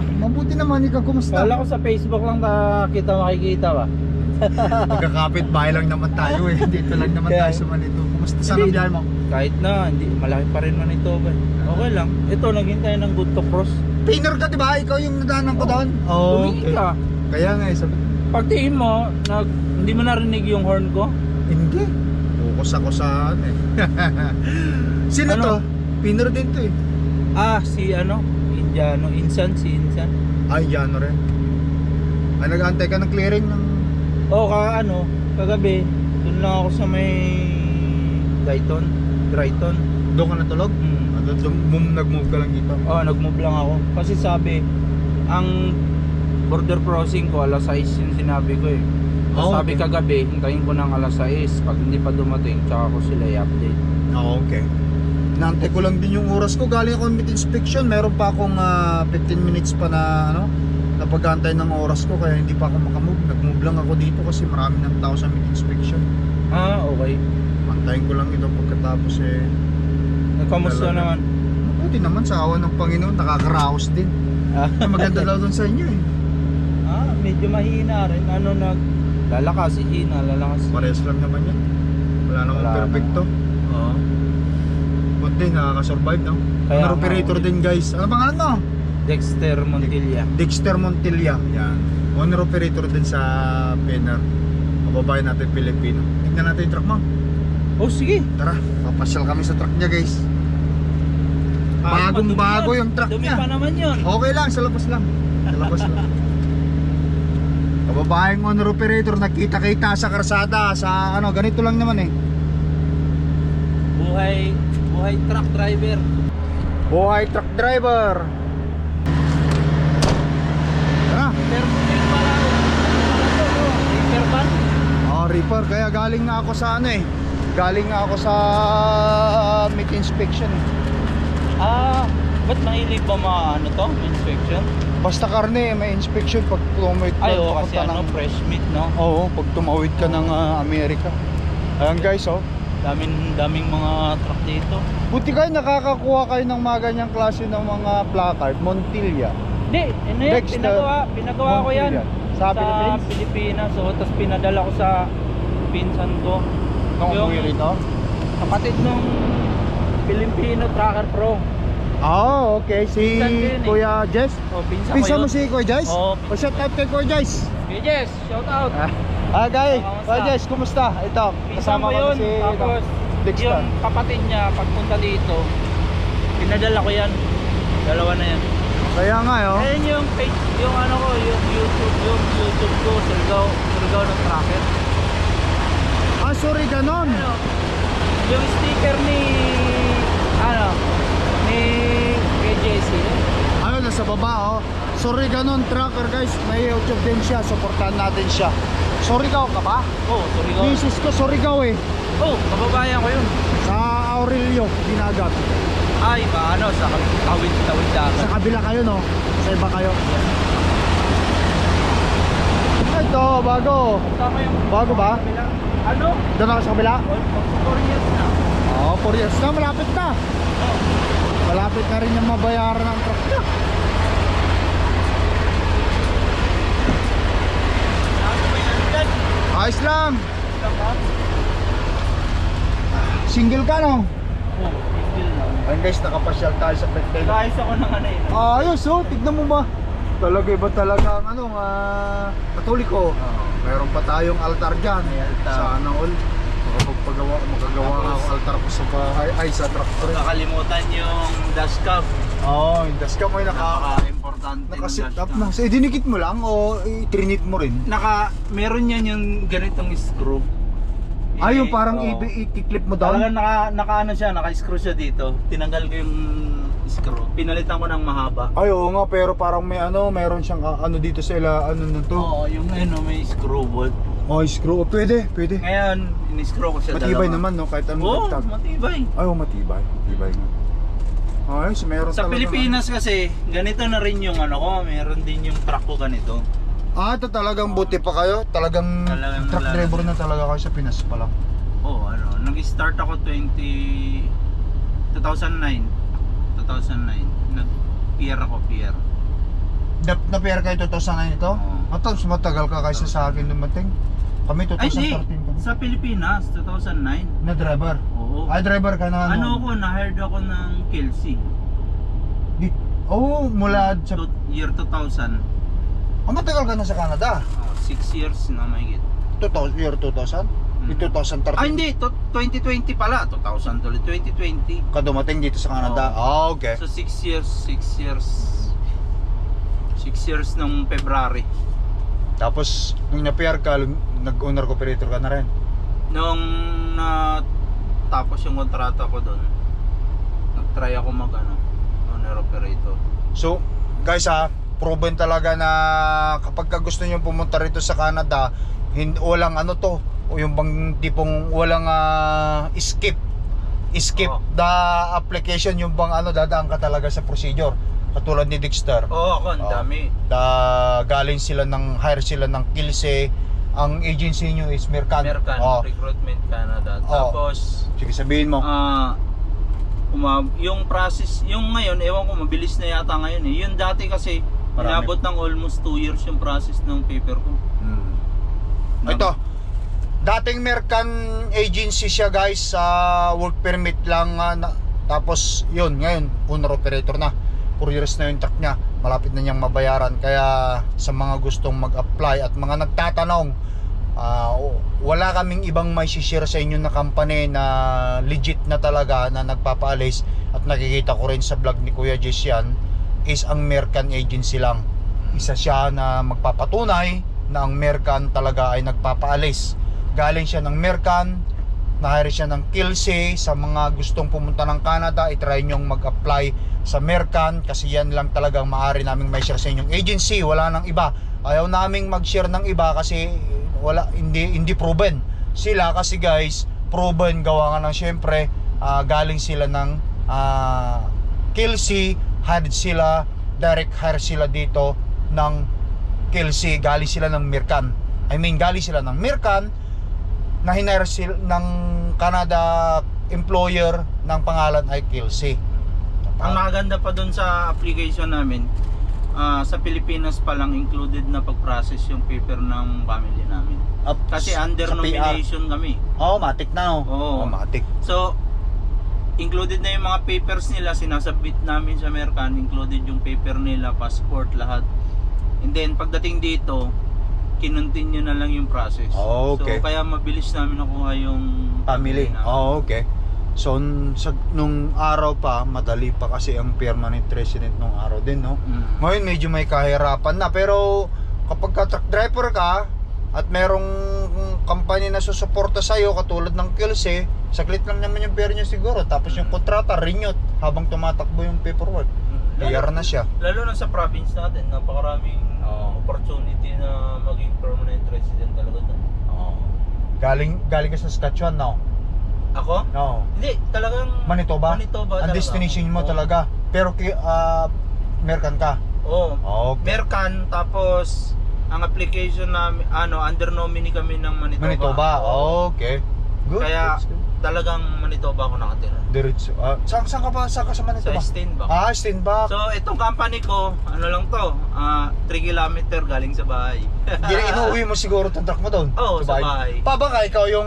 Mabuti naman, ikaw kumusta? Kala ko sa Facebook lang makikita ba? Magkakapit bahay lang naman tayo eh. Dito lang naman Kaya- tayo sa Manito. Kumusta? Saan ang biyahe mo? Kahit na, hindi, malaki pa rin Manito ba? Okay lang. Ito, naghintay ng good to cross. Painter ka diba? Ikaw yung nadaanan ko doon? Tumingin ka. Kaya nga eh, sabi. Pagtingin mo, hindi mo narinig yung horn ko? Hindi. Focus ako sa ano eh. Sino Ano? to? Painter din to eh. Si Indiano, si Insan. Ay, yan rin. Ay, nag-aantay ka ng clearing ng... Kagabi, doon lang ako sa may Brighton. Doon ka natulog? Nag-move ka lang dito? Nag-move lang ako. Kasi sabi, ang border crossing ko alas 6 yung sinabi ko eh. So, sabi okay. kagabi, hintayin ko ng alas 6. Pag hindi pa dumating, tsaka ko sila i-update. Okay. Inaantay ko lang din yung oras ko. Galing ako meet inspection. Meron pa akong 15 minutes pa na na pag-aantay ng oras ko. Kaya hindi pa ako makamove. Nag-move lang ako dito kasi marami ng tao sa meet inspection. Okay. Antayin ko lang ito pagkatapos eh. Nagkamusta Talaga. naman? Mabuti naman sa awa ng Panginoon. Nakakaraos din. Maganda daw dun sa inyo eh. Medyo mahina rin. Lalakas si Hina, lalakas. Parehas lang naman yan. Wala namang Wala perfecto. Oo. Buti nakaka-survive no? Kaya Owner operator nga, din guys. Ano pangalan mo? Dexter Montilla. Dexter Montilla. Yan. Owner operator din sa Penner. Kababayan natin Pilipino. Tignan natin yung truck mo. Sige. Tara, papasyal kami sa truck niya guys. Bagong bago yung truck Dumi niya. pa naman yun. Okay lang, sa labas lang. Sa labas lang. Kababayang owner operator, nagkita-kita sa karsada. Sa ganito lang naman eh. Buhay truck driver. Buhay truck driver. Tara. Repair pala. Repair ban? Repair. Kaya galing nga ako sa galing nga ako sa meat inspection eh. Ba't mahilig ba may inspection? Basta karne, may inspection pag tumawid ka. Kasi papunta ng- fresh meat, no? Oo, pag tumawid ka ng Amerika. Ayan guys, Daming mga truck dito. buti kayo nakakakuha kayo ng mga ganyang klase ng mga placard. Montilla. Hindi, Dexter pinagawa ko yan Montilla. Sa Philippines? Pilipinas. Tapos pinadala ko sa pinsan ko. Nung Yung umuwi rito? kapatid nung Filipino Tracker Pro. Okay. Si Pinsan ko yun eh. Kuya Jess? Pinsan Pinsan ko mo yun. si Kuya Jess? Oo. Shout out kay Kuya Jess. Yes, shout out. Guy, Kamusta? Kuya Jess, kumusta? Ito, Pinsan ko yun. Tapos Dexter. yung kapatid niya pagpunta dito, pinadala ko yan. Dalawa na yan. Kaya nga Ayan yung page, yung yung YouTube ko, Surigao ng Tracker. Sorry, ganon. Yung sticker ni KJC. Nasa baba Sorry, ganon, tracker guys. May YouTube din siya, supportahan natin siya. Surigao ka ba? Surigao. Misis ko Surigao eh. Kababayan ko yun. Sa Aurelio, Dinagat. Sa tawid dagat. Sa kabila kayo no? Sa iba kayo? Ito, bago. Tama yung Bago ba? Doon ako sa kabila? 4 years na. 4 years na, malapit na. Malapit na rin yung mabayaran ng truck niya. Ayos lang. Single ka no? Ayun guys, nakapasyal tayo sa Bethel. Guys, ako ng Ayos tignan mo ba? Talaga iba talaga ang Katoliko. Meron pa tayong altar dyan. Sana all magagawa nga ako altar ko sa bahay. Ay, sa tractor. Kakalimutan yung dashcam. Yung dashcam ay Napaka-importante ng naka-sit up dashcam. na. So, dinikit mo lang o i-trinit mo rin? Meron yan yung ganitong screw. Yung parang i-clip mo down? Talaga naka-screw siya dito. Tinanggal ko yung screw. Pinalitan ko ng mahaba. Oo nga, pero parang may meron siyang dito sa na to. Yung may screw bolt. Screw. Pwede. Ngayon, in-screw ko siya Matibay dalawa. naman no, kahit anong dagtag. Matibay. Matibay. Matibay nga. Ayos, meron Sa talaga. Pilipinas kasi, ganito na rin yung ko. Meron din yung truck ko ganito. Ito talagang buti pa kayo. Talagang truck driver na talaga kayo sa Pinas pa lang. Nag-start ako 2009. Nag-PR ako, PR. Na-pair kayo 2009 ito? Oo. Tapos matagal ka kaysa sa akin dumating. Kami Ay, hindi. 2013 kami. Sa Pilipinas, 2009. Na driver. Oo. Ay, driver ka na Ano ako, na-hired ako ng Kelsey. Mula sa... Year 2000. matagal ka na sa Canada. 6 years na mahigit. Year 2000? Hmm. 2013 Ah, hindi. 2020 pala. 2000 tuloy. 2020. ka dumating dito sa Canada. Okay. So 6 years. 6 years nung February. Tapos, nung na-pair ka, nag-owner operator ka na rin. Nung tapos yung kontrata ko doon, nag-try ako owner operator. So, guys proven talaga na kapag gusto nyo pumunta rito sa Canada, walang o yung bang tipong walang skip Oo. the application, yung bang dadaan ka talaga sa procedure. Katulad ni Dexter. Oo, ako, ang Oo. dami. Galing sila hire sila ng Kilse. Ang agency nyo is Mercan. American Oh, Recruitment Canada. Oo. Tapos, sige, sabihin mo. yung process, yung ngayon, ewan ko, mabilis na yata ngayon eh. Yung dati kasi, Marami. inabot ng almost 2 years yung process ng paper ko. Ito, dating Mercan agency siya guys, sa work permit lang tapos yun, ngayon owner operator na. 4 years na yung truck niya, malapit na niyang mabayaran. Kaya sa mga gustong mag-apply at mga nagtatanong, wala kaming ibang may share sa inyo na company na legit na talaga na nagpapaalis, at nakikita ko rin sa vlog ni Kuya Jess yan, is ang Mercan agency lang. Isa siya na magpapatunay na ang Mercan talaga ay nagpapaalis. Galing siya ng Mercan, na-hire siya ng Kilse. Sa mga gustong pumunta ng Canada, i-try nyong mag-apply sa Mercan, kasi yan lang talagang maaari naming may share sa inyong agency. Wala nang iba. Ayaw naming mag-share ng iba kasi hindi proven. Sila kasi guys, proven, gawa nga ng syempre, galing sila ng Kilse, hired sila, direct hire sila dito ng Kilse, galing sila ng Mercan. Galing sila ng Mercan, na hinire sila ng Canada employer ng pangalan ay Kilse. Ang maganda pa doon sa application namin, sa Pilipinas pa lang included na pag-process yung paper ng family namin. Kasi under sa PR. nomination kami. Matik na Oo. matik. So, included na yung mga papers nila, sinasubmit namin sa Mercan, included yung paper nila, passport, lahat. And then, pagdating dito, kinontinue na lang yung process. Okay. So, kaya mabilis namin nakuha yung Family. namin. Okay. So, nung araw pa, madali pa kasi ang permanent resident nung araw din, no? Ngayon medyo may kahirapan na, pero kapag truck driver ka at merong company na susuporta sa'yo katulad ng Kilse, saglit lang naman yung pera niya siguro, tapos yung kontrata renewed habang tumatakbo yung paperwork. Clear na siya. Lalo na sa province natin, napakaraming opportunity na maging permanent resident talaga doon. Galing ka sa Saskatchewan, no? Ako? No. Hindi, talagang Manitoba? Manitoba Ang talaga. destination mo Oo. talaga. Pero Mercan ka. Oo. Okay. Mercan, tapos ang application namin, under nominee kami ng Manitoba. Okay. Good. Kaya That's good. talagang Manitoba ako nakatira. Diretso. Saan ka sa Sa Manitoba? Steinbach. Steinbach. So, itong company ko, lang to, 3 kilometer galing sa bahay. Inuwi mo siguro itong truck mo doon? Oo, sa bahay. Baka ikaw yung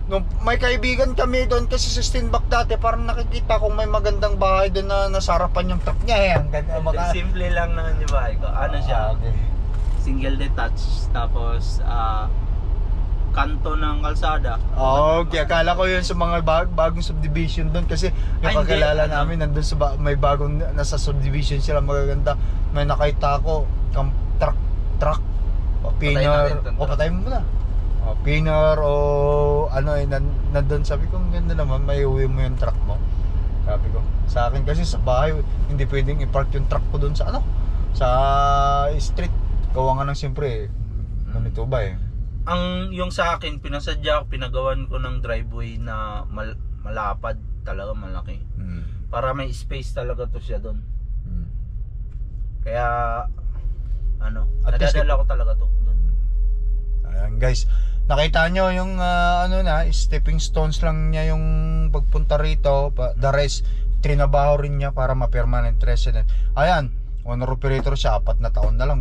nung may kaibigan kami doon kasi sa Steinbach dati, parang nakikita kong may magandang bahay doon na nasarapan yung truck niya. Ang ganda. Simple lang naman yung bahay ko. Siya? Okay. Single detached, tapos kanto ng kalsada. Okay, akala ko yun sa mga bagong subdivision doon kasi yung Ay, hindi. kakilala namin nandun sa may bagong nasa subdivision sila magaganda. May nakita ko truck Pinner. natin itong truck. Patay mo muna. Pinner nandun, sabi ko ang ganda naman, may uwi mo yung truck mo. Sabi ko, sa akin kasi sa bahay hindi pwedeng i-park yung truck ko doon sa sa street. Gawa nga ng siyempre Manitoba Yung sa akin, pinasadya ko, pinagawan ko ng driveway na malapad, talaga malaki. Para may space talaga to siya doon. Kaya At least nadadala ko talaga to doon. Ayan guys, nakita nyo yung stepping stones lang niya yung pagpunta rito. The rest, trinabaho rin niya para ma-permanent resident. Ayan, owner operator siya, 4 na taon na lang.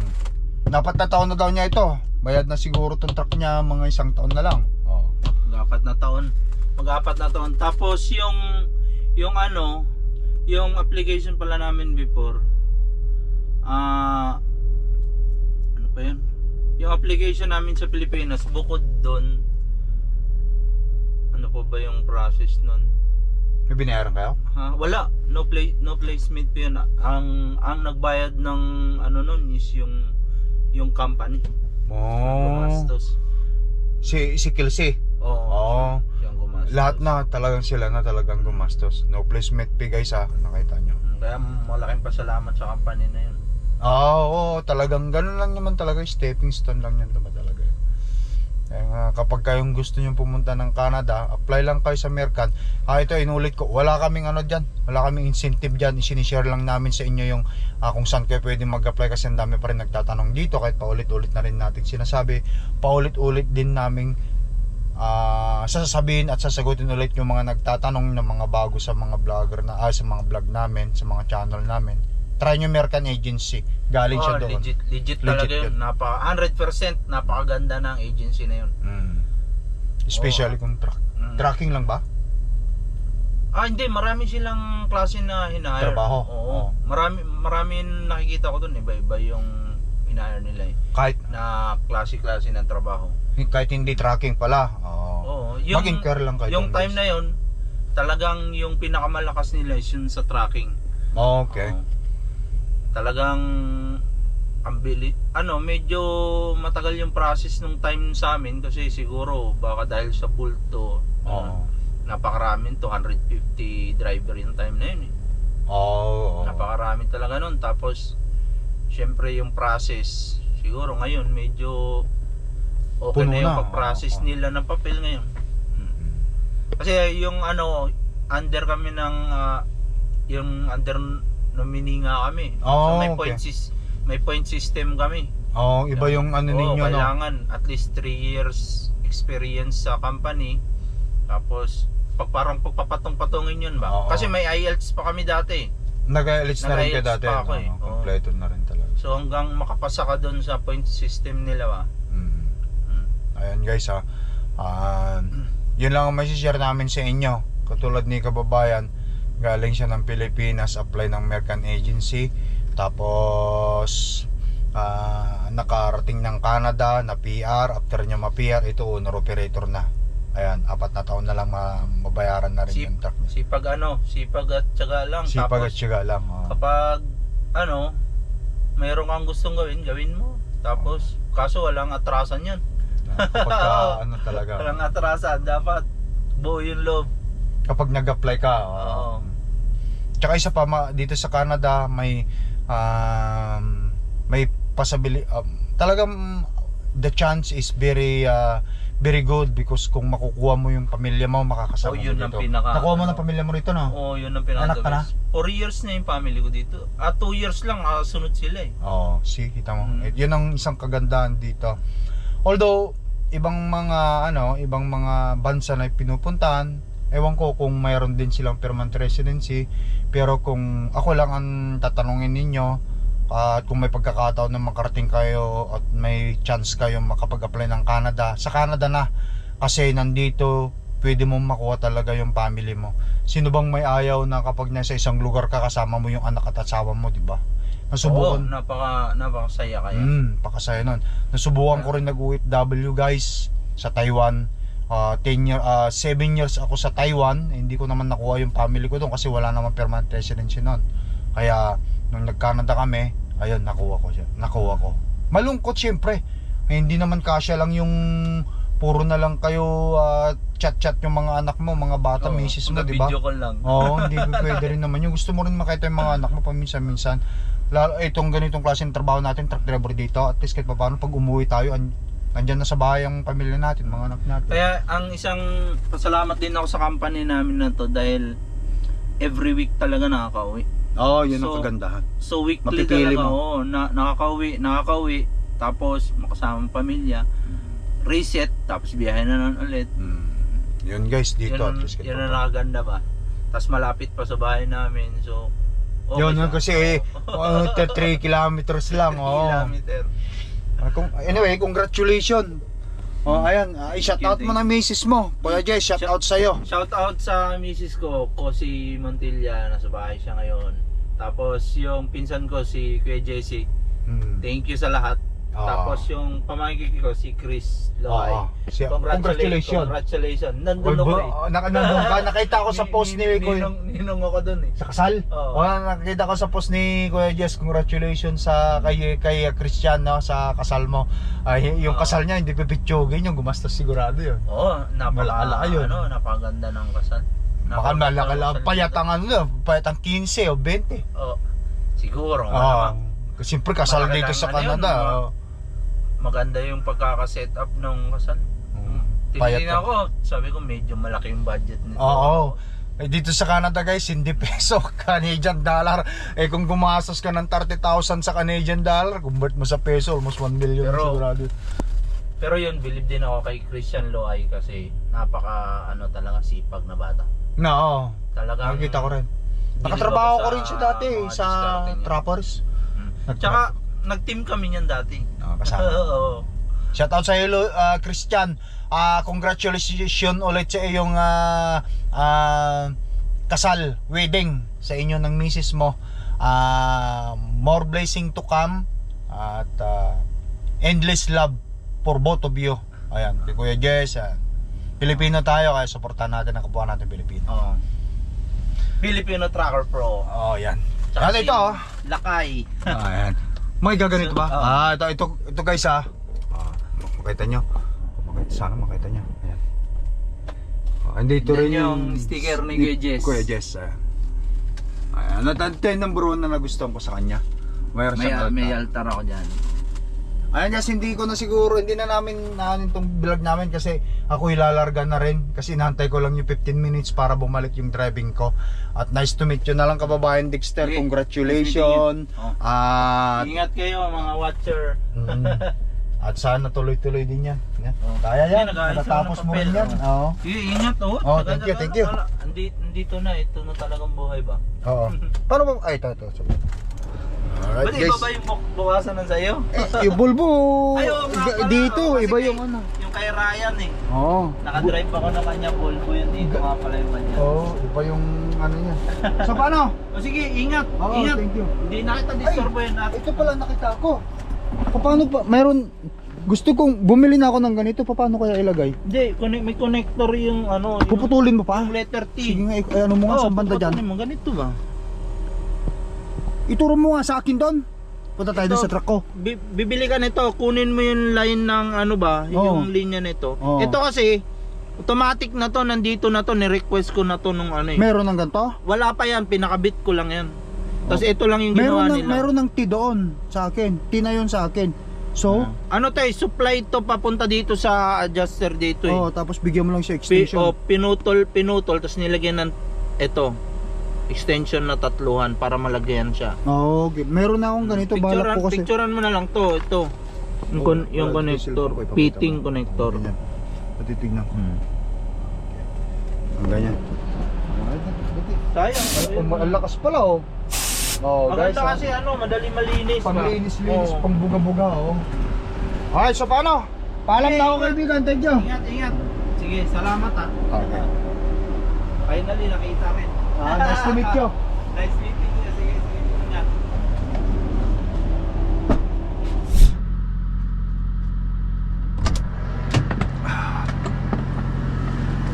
4 na taon na daw niya ito. Bayad na siguro tong truck niya mga 1 taon na lang. Oh. Mag-4 na taon. Mag-4 na taon. Tapos yung ano, yung application pala namin before, ano pa yun? Yung application namin sa Pilipinas, bukod doon, ano pa ba yung process nun? May binayaran kayo? Ha? Wala. No placement pa yun. Ang nagbayad ng ano nun is yung company. Oh. Gumastos. Si Kelsey. Oo. Siyang gumastos. Lahat na talagang sila na talagang gumastos. No placement fee guys ha, nakita nyo. Kaya malaking pasalamat sa company na yun. Oo, talagang ganun lang naman talaga, stepping stone lang yan naman talaga. Kaya nga, kapag kayong gusto nyo pumunta ng Canada, apply lang kayo sa Mercan. Ito inulit ko, wala kaming ano dyan, wala kaming incentive dyan, isinishare lang namin sa inyo yung kung saan kayo pwede mag-apply, kasi ang dami pa rin nagtatanong dito, kahit paulit-ulit na rin natin sinasabi, paulit-ulit din naming sasabihin at sasagutin ulit yung mga nagtatanong ng mga bago sa mga vlogger na sa mga vlog namin, sa mga channel namin. Try nyo Mercan Agency, galing siya doon. Legit talaga yun. 100% napakaganda ng agency na yun. Especially kung tracking lang ba? Hindi, marami silang klase na hina-hire. Trabaho? Oo. Marami nakikita ko doon, iba-iba yung hina-hire nila eh. Kahit Na klase-klase ng trabaho. kahit hindi tracking pala. Oo. Mag-inquire lang kayo. Yung time na yun, talagang yung pinakamalakas nila is yun sa tracking. Okay. Oo. Talagang medyo matagal yung process nung time sa amin, kasi siguro baka dahil sa bulto, napakaraming 250 driver yung time na yun eh. Napakaraming talaga nun. Tapos syempre yung process, siguro ngayon medyo okay Puno na yung na. pag-process nila ng papel ngayon. Kasi yung under kami ng yung under nominee nga kami. So may point system kami. Iba yung ano ninyo, no? Kailangan at least 3 years experience sa company. Tapos parang pagpapatong-patungin yun ba? Kasi may IELTS pa kami dati. Nag-IELTS na rin kayo dati. pa ako eh. Kompleto na rin talaga. So hanggang makapasa ka doon sa point system nila ba? Ayan guys ha. Yun lang ang may share namin sa inyo. Katulad ni kababayan, galing siya ng Pilipinas, apply ng Mercan Agency, tapos nakarating ng Canada na PR. After niya ma-PR, ito owner operator na. Ayan, 4 na taon na lang mabayaran na rin yung truck niya. Sipag at tiyaga lang. Sipag at tiyaga lang. Kapag mayroon kang gustong gawin mo. Tapos kaso walang atrasan yan. Kapag talaga. Walang atrasan, dapat buo yung loob. Kapag nag-apply ka. Tsaka isa pa, dito sa Canada may possibility, talagang the chance is very good, because kung makukuha mo yung pamilya mo, makakasama mo yun dito. ang Nakuha mo ng pamilya mo rito, no? Yun ang pinaka. Anak ka na? 4 years na yung family ko dito. 2 years lang sunod sila eh. See, kita mo. Yun ang isang kagandahan dito. Although ibang mga bansa na pinupuntahan, ewan ko kung mayroon din silang permanent residency, pero kung ako lang ang tatanungin ninyo, at kung may pagkakataon na makarating kayo at may chance kayo makapag-apply ng Canada, sa Canada na, kasi nandito pwede mong makuha talaga yung family mo. Sino bang may ayaw na kapag nasa isang lugar ka, kasama mo yung anak at asawa mo, di ba? Nasubukan. Napakasaya kaya. Pakasaya nun. Nasubukan ko rin nag-OFW guys sa Taiwan. 7 years ako sa Taiwan, hindi ko naman nakuha yung family ko doon kasi wala naman permanent residency noon. Kaya nung nag-Canada kami, ayun, nakuha ko. Malungkot syempre. Hindi naman kasya lang yung puro na lang kayo chat-chat yung mga anak mo, mga bata, misis mo, di ba? Video call lang. Hindi pwede rin naman. Yung gusto mo rin makita yung mga anak mo paminsan-minsan. Lalo itong ganitong klase ng trabaho natin, truck driver dito, at least kahit paano pag umuwi tayo, nandyan na sa bahay ang pamilya natin, mga anak natin. Kaya ang isang pasalamat din ako sa company namin na to, dahil every week talaga nakakauwi. Yun ang kagandahan. So weekly Mapipili talaga, nakakauwi, tapos makasama ang pamilya, reset, tapos biyahe na nun ulit. Yun guys, dito at least yun ang nakaganda ba. Tapos malapit pa sa bahay namin, so Okay Yun, siya. kasi 3 kilometers lang. Oh. Kilometer. Anyway, congratulations. Oh, ayan, i-shout out mo na misis mo. Kuya Jay, shout out sa'yo. Shout out sa misis ko, si Montilla, nasa bahay siya ngayon. Tapos yung pinsan ko si Kuya Jesse. Thank you sa lahat. Oo. Tapos yung pamangkin ko si Chris Loay. Oo. Congratulations. Congratulations. Nandun ako eh. Nandun ka, nakita ko sa post ni Kuya. Ninong ako dun eh. Sa kasal? Oo. Nakita ko sa post ni Kuya Jess, congratulations sa kay Christian, no, sa kasal mo. Yung kasal niya hindi pipitsugin, yung gumastos sigurado yun. Oo, Malala yun. napaganda ng kasal. Baka malaki lang, payat ang payat ang 15 o 20. Oo. Siguro, Kasi siyempre kasal Malaki dito lang sa ano yun, Canada. maganda yung pagkaka-set up ng kasal. Payat Tinitingnan ako, sabi ko medyo malaki yung budget nito. Oo. Dito sa Canada guys, hindi peso, Canadian dollar. Kung gumastos ka ng 30,000 sa Canadian dollar, convert mo sa peso, almost 1 million Pero, sigurado. Pero yun, believe din ako kay Christian Loay kasi napaka talaga sipag na bata. No, Talagang nakikita ko rin. bilib Nakatrabaho ako ko rin siya dati mga sa diskarte niya. Trappers. Tsaka nag-team kami niyan dati. Nakakasama. Oo. Shout out sa iyo, Christian. Congratulations ulit sa iyong kasal, wedding sa inyo ng misis mo. More blessing to come at endless love for both of you. Ayan, kay Kuya Jess. Pilipino tayo kaya suportahan natin ang kapwa natin Pilipino. Oo. Filipino Tracker Pro. Oh, yan. Tsaka Ano si ito? Lakay. Ayan. May gaganito ba? Oo. Ito guys makita nyo. Sana makita nyo. Ayan. Hindi ito Yan rin yung sticker ni Kuya Jess. Kuya Jess. Ayan. Ito yung number 1 na nagustuhan ko sa kanya. Mayroon siyang May altar. altar ako dyan. Ayan guys, hindi na namin naanin itong vlog namin kasi ako ilalarga na rin kasi inantay ko lang yung 15 minutes para bumalik yung driving ko. At nice to meet you na lang kababayan Dexter. Okay. Congratulations. Oh. Ingat kayo mga watcher. At sana tuloy-tuloy din yan. Oh. Kaya yan, Nag-aayos ako natatapos ng mo rin papel. yan. Oo. Ingat oh. Oh, thank you. Andito na, ito na talagang buhay ba? Oo. Paano ba? Ay, ito. Alright Ba't guys. iba ba yung bukasan ng sayo? Yung bulbo. Ayaw nga pala. Dito, Kasi iba yung ano. Yung kay Ryan eh. Oo. Nakadrive ako na kanya Volvo yun dito nga pala yung kanya. Oo, iba yung ano niya. So paano? O sige, ingat. Oo, Ingat. thank you. Hindi na kita disturbo yun natin. Ito pala nakita ko. Paano pa? Mayroon gusto kong bumili na ako ng ganito. Paano kaya ilagay? Hindi, may connector yung ano. Yung, Puputulin mo pa? yung letter T. Sige nga, ano mo nga sa banda dyan. Mo, ganito ba? Ituro mo nga sa akin doon. Punta tayo doon sa truck ko. Bibili ka nito, kunin mo yung line ng ano ba, yung linya nito. Oo. Ito kasi automatic na to, nandito na to, ni-request ko na to nung ano eh. Meron ng ganito? Wala pa yan, pinakabit ko lang yan. Tapos ito lang yung ginawa nila. Meron ng T doon sa akin. T na yun sa akin. So, ano to eh, supply to papunta dito sa adjuster dito eh. tapos bigyan mo lang siya extension. Pinutol, tapos nilagyan ng ito, extension na 3 para malagyan siya. Okay. Meron na akong ganito, balak ko kasi. Picturean mo na lang to, ito. Yung connector, fitting connector. Ganyan. Patitignan ko. Ang ganyan. Sayang. Ang lakas pala oh. Oh, guys. Maganda kasi ano, madali malinis. Panglinis-linis, pangbuga-buga oh. Alright, so paano? Paalam na ako kaibigan, thank you. Ingat. Sige, salamat ah. Okay. Finally, nakita rin. Nice to meet you. Nice meeting you. Sige. Ingat.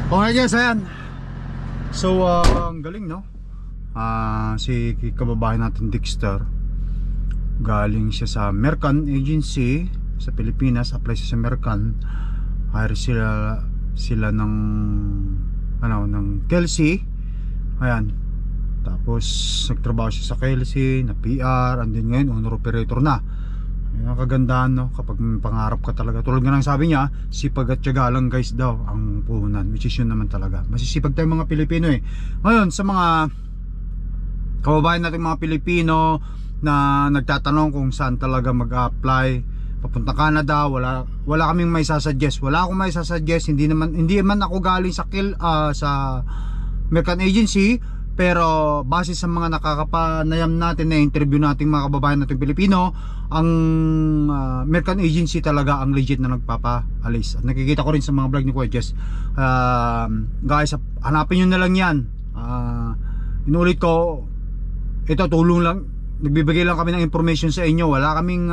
Okay guys, ayan. So, ang galing no? Si kababayan natin Dexter, galing siya sa Mercan Agency sa Pilipinas, apply siya sa Mercan. Hire sila ng ng Kelsey. Ayan. Tapos nagtrabaho siya sa Kelsey, na PR, and then ngayon owner operator na. Yung kagandahan no, kapag may pangarap ka talaga, tulad nga ng sabi niya, sipag at tiyaga lang guys daw ang puhunan, which is yun naman talaga. Masisipag tayong mga Pilipino eh. Ngayon sa mga kababayan natin mga Pilipino na nagtatanong kung saan talaga mag-apply papunta Canada, wala kaming may sasuggest. Wala akong may sasuggest, hindi man ako galing sa Mercan Agency, Pero base sa mga nakakapanayam natin na interview nating mga kababayan nating Pilipino, ang American agency talaga ang legit na nagpapaalis. At nakikita ko rin sa mga vlog ni Kuya Jess. Guys, hanapin nyo na lang yan. Inulit ko, ito tulong lang, nagbibigay lang kami ng information sa inyo. Wala kaming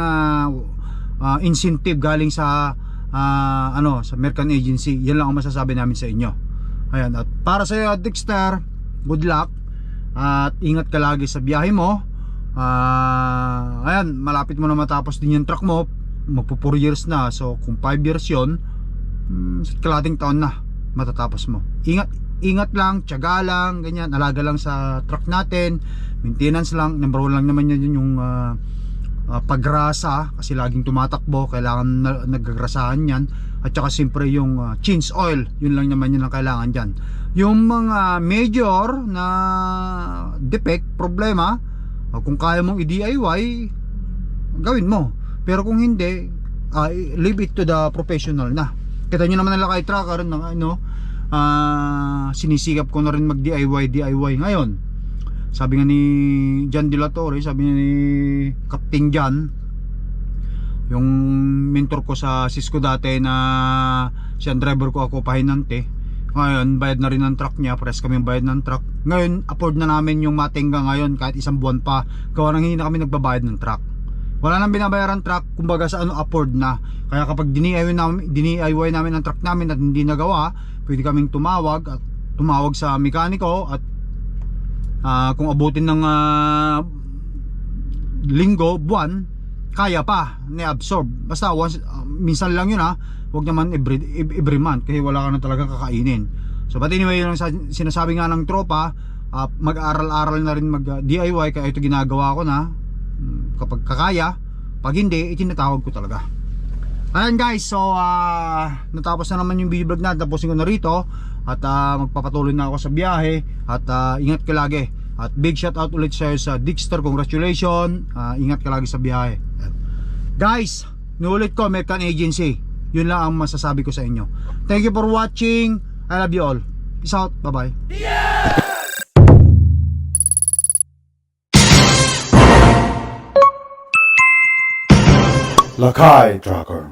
incentive galing sa sa American agency. Yan lang ang masasabi namin sa inyo. Ayan, at para sa iyo, Dexter, good luck at ingat ka lagi sa biyahe mo. Ayan, malapit mo na matapos din yung truck mo. Magpo 4 years na. So kung 5 years yun, sa kalating taon na matatapos mo. Ingat lang, tiyaga lang, ganyan, alaga lang sa truck natin, maintenance lang. Number 1 lang naman yun yung pagrasa, kasi laging tumatakbo, kailangan nagagrasahan yan. At saka siyempre yung change oil, yun lang naman yun ang kailangan dyan. Yung mga major na defect, problema, kung kaya mong i-DIY, gawin mo. Pero kung hindi, leave it to the professional na. Kita nyo naman ang Lakay Trucker, sinisikap ko na rin mag DIY ngayon. Sabi nga ni John De La Torre, sabi ni Captain John, yung mentor ko sa Cisco dati, na siya ang driver ko, ako pahinante. Ngayon bayad na rin ng truck niya, pares kami bayad ng truck. Ngayon afford na namin yung Matenga ngayon, kahit isang buwan pa, gawa nang hindi na kami nagbabayad ng truck. Wala nang binabayaran truck, kumbaga sa afford na. Kaya kapag DIY namin ang truck namin at hindi nagawa, pwede kaming tumawag sa mekaniko. At kung abutin ng linggo, buwan, kaya pa ni-absorb. Basta once, minsan lang yun, huwag naman every month, kasi wala ka na talagang kakainin. So but anyway, yun ang sinasabi nga ng tropa, mag-aral-aral na rin mag-DIY, kaya ito ginagawa ko na kapag kakaya. Pag hindi, itinatawag ko talaga. Ayan guys, so natapos na naman yung video vlog natin, tapusin ko na rito. At magpapatuloy na ako sa biyahe. At ingat ka lagi. At big shout out ulit sa'yo sa Dexter, congratulations. Ingat ka lagi sa biyahe. Guys, nuulit ko, American agency. Yun lang ang masasabi ko sa inyo. Thank you for watching. I love you all. Peace out. Bye bye. Lakay Trucker.